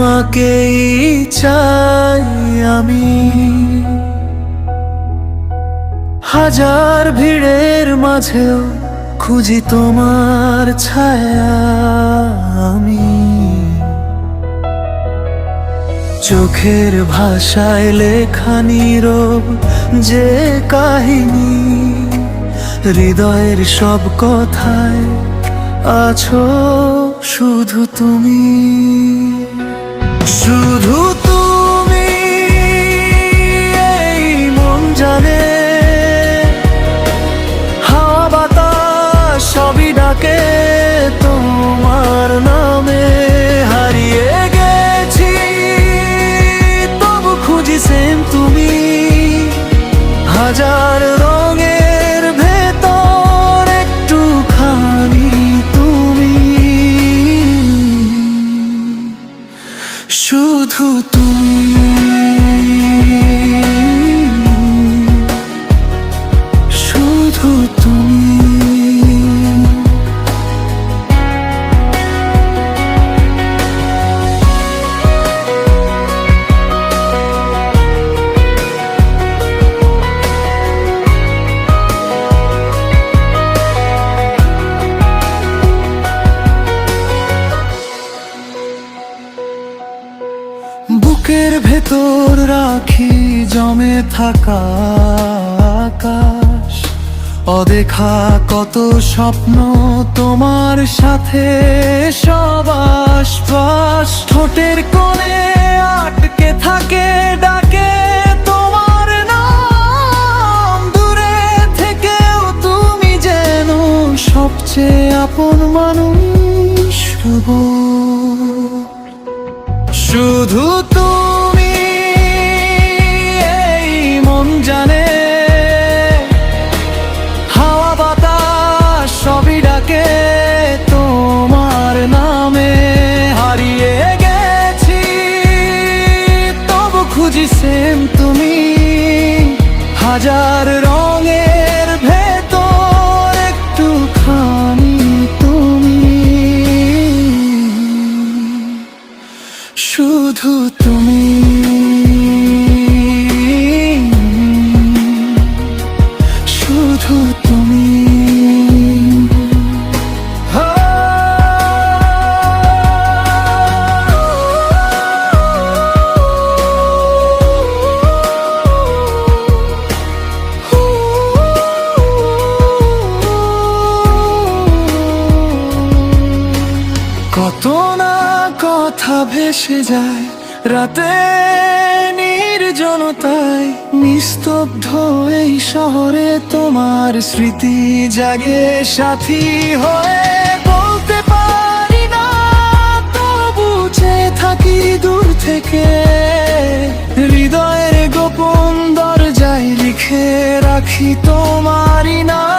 তোমাকেই চাই আমি। হাজার ভিড়ের মাঝেও খুঁজি তোমার ছায়া আমি। চোখের ভাষায় লেখা নীরব যে কাহিনী, হৃদয়ের সব কথায় আছো শুধু তুমি। শুধু তুমি এই মন জানে, হাওয়া বাতাস সবই ডাকে তোমার নামে। হারিয়ে গেছি তবু খুঁজি সেম তুমি, হাজার রঙের ভেতর একটুখানি তুমি। শুধু তুমি, শুধু তুমি। বুকের ভেতর রাখি জমে থাকা আকাশ, অদেখা কত স্বপ্ন তোমার সাথে সব আশপাশ। ঠোঁটের কোণে আটকে থাকে ডাকে তোমার নাম, দূরে থেকেও তুমি যেন সবচেয়ে আপন মানুষ। শুধু তুমি এই মন জানে, হাওয়া বাতাস সবই ডাকে তোমার নামে। হারিয়ে গেছি তবু খুঁজি সেম তুমি, হাজার রঙের ভেতর একটুখানি তুমি। শুধু তুমি, শুধু তুমি। কত না কথা ভেসে যায় রাতে নির্জনতায়, নিস্তব্ধ এই শহরে তোমার স্মৃতি জাগে সাথী হয়ে। বলতে পারি না তবু চেয়ে থাকি দূর থেকে, হৃদয়ের গোপন দরজায় লিখে রাখি তোমারই নাম।